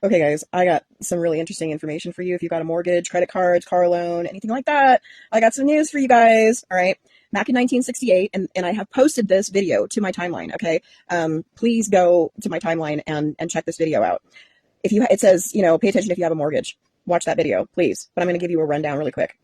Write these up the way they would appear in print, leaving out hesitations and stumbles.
Okay, guys, I got some really interesting information for you. If you've got a mortgage, credit cards, car loan, anything like that, I got some news for you guys. All right. Back in 1968, and I have posted this video to my timeline. Okay. Please go to my timeline and check this video out. It says, pay attention if you have a mortgage. Watch that video, please. But I'm going to give you a rundown really quick.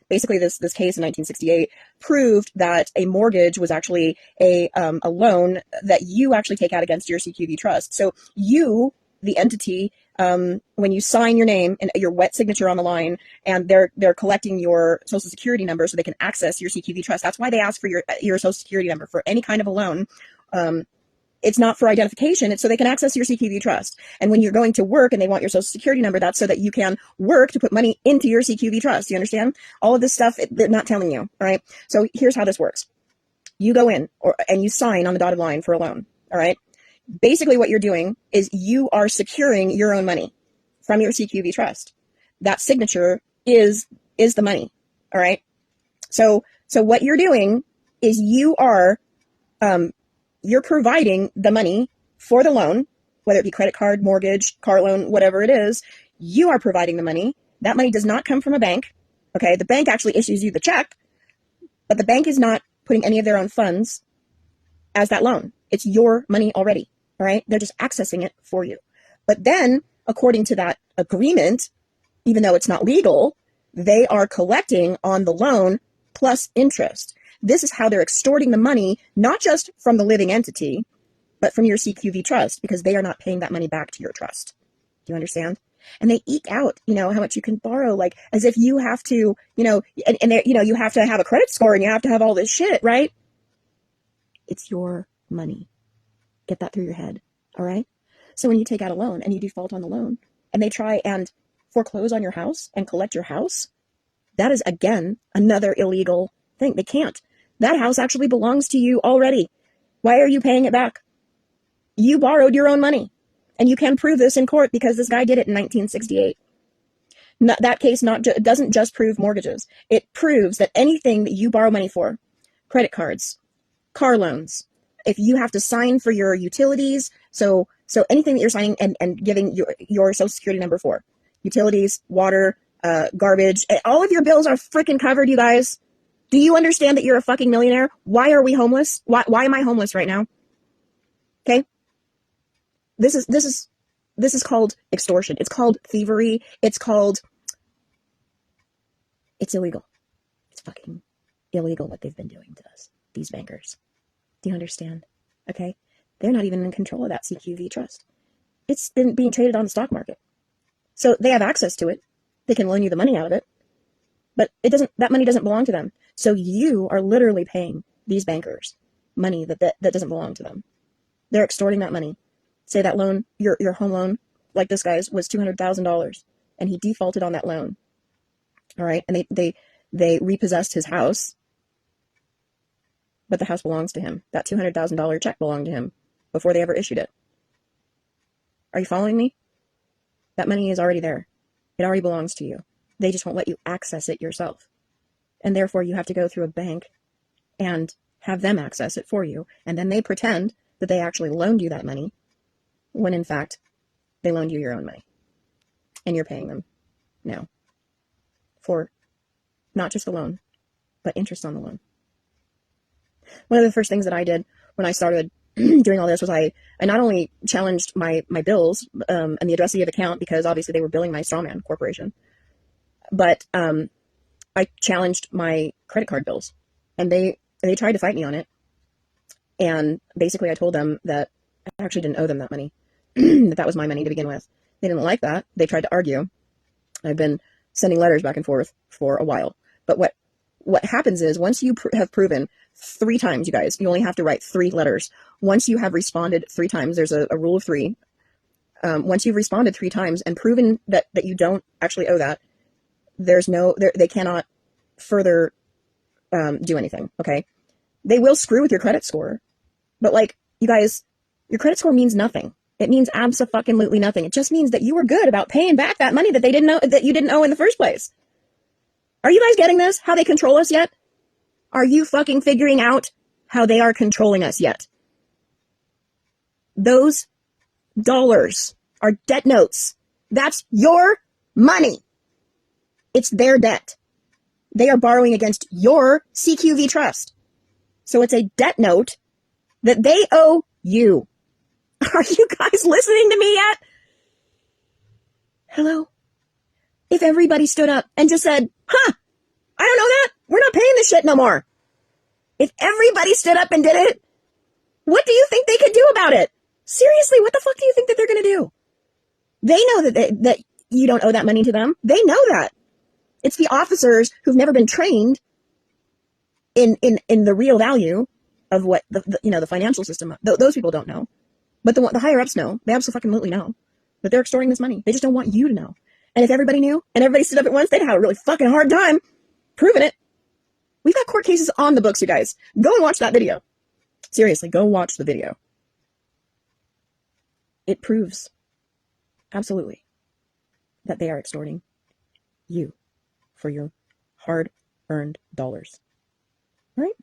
Basically, this case in 1968 proved that a mortgage was actually a loan that you actually take out against your CQV trust. So you, the entity, when you sign your name and your wet signature on the line, and they're collecting your social security number so they can access your CQV trust. That's why they ask for your social security number for any kind of a loan. It's not for identification. It's so they can access your CQV trust. And when you're going to work and they want your social security number, that's so that you can work to put money into your CQV trust. You understand? All of this stuff, they're not telling you. All right. So here's how this works. You go in and you sign on the dotted line for a loan. All right. Basically what you're doing is you are securing your own money from your CQV trust. That signature is the money. All right. So what you're doing is you're providing the money for the loan, whether it be credit card, mortgage, car loan, whatever it is. You are providing the money. That money does not come from a bank. Okay. The bank actually issues you the check, but the bank is not putting any of their own funds as that loan. It's your money already. All right. They're just accessing it for you. But then, according to that agreement, even though it's not legal, they are collecting on the loan plus interest. This is how they're extorting the money, not just from the living entity, but from your CQV trust, because they are not paying that money back to your trust. Do you understand? And they eke out, how much you can borrow, like as if you have to, you have to have a credit score and you have to have all this shit, right? It's your money. Get that through your head. All right. So when you take out a loan and you default on the loan and they try and foreclose on your house and collect your house, that is, again, another illegal thing. They can't. That house actually belongs to you already. Why are you paying it back? You borrowed your own money. And you can prove this in court because this guy did it in 1968. That case doesn't just prove mortgages. It proves that anything that you borrow money for, credit cards, car loans, if you have to sign for your utilities, so anything that you're signing and giving your social security number for, utilities, water, garbage, all of your bills are freaking covered, you guys. Do you understand that you're a fucking millionaire? Why are we homeless? Why am I homeless right now? Okay? This is called extortion. It's called thievery. It's illegal. It's fucking illegal what they've been doing to us, these bankers. Do you understand? Okay? They're not even in control of that CQV trust. It's been being traded on the stock market. So they have access to it. They can loan you the money out of it. But that money doesn't belong to them. So you are literally paying these bankers money that doesn't belong to them. They're extorting that money. Say that loan, your home loan, like this guy's, was $200,000, and he defaulted on that loan. All right, and they repossessed his house, but the house belongs to him. That $200,000 check belonged to him before they ever issued it. Are you following me? That money is already there. It already belongs to you. They just won't let you access it yourself. And therefore, you have to go through a bank and have them access it for you. And then they pretend that they actually loaned you that money, when in fact, they loaned you your own money. And you're paying them now for not just the loan, but interest on the loan. One of the first things that I did when I started doing all this was I not only challenged my bills and the addressee of account, because obviously they were billing my strawman corporation, but I challenged my credit card bills, and they tried to fight me on it. And basically I told them that I actually didn't owe them that money, that was my money to begin with. They didn't like that. They tried to argue. I've been sending letters back and forth for a while. But what happens is, once you have proven 3 times, you guys, you only have to write 3 letters. Once you have responded 3 times, there's a rule of 3. Once you've responded 3 times and proven that you don't actually owe that, they cannot further do anything. Okay. They will screw with your credit score, but like, you guys, your credit score means nothing. It means abso-fucking-lutely nothing. It just means that you were good about paying back that money that you didn't owe in the first place. Are you guys getting this? How they control us yet? Are you fucking figuring out how they are controlling us yet? Those dollars are debt notes. That's your money. It's their debt. They are borrowing against your CQV trust. So it's a debt note that they owe you. Are you guys listening to me yet? Hello? If everybody stood up and just said, I don't know that. We're not paying this shit no more. If everybody stood up and did it, what do you think they could do about it? Seriously, what the fuck do you think that they're going to do? They know that you don't owe that money to them. They know that. It's the officers who've never been trained in the real value of what the financial system. Those people don't know, but the higher ups know. They absolutely know that they're extorting this money. They just don't want you to know. And if everybody knew and everybody stood up at once, they'd have a really fucking hard time proving it. We've got court cases on the books, you guys. Go and watch that video. Seriously, go watch the video. It proves absolutely that they are extorting you for your hard-earned dollars. All right?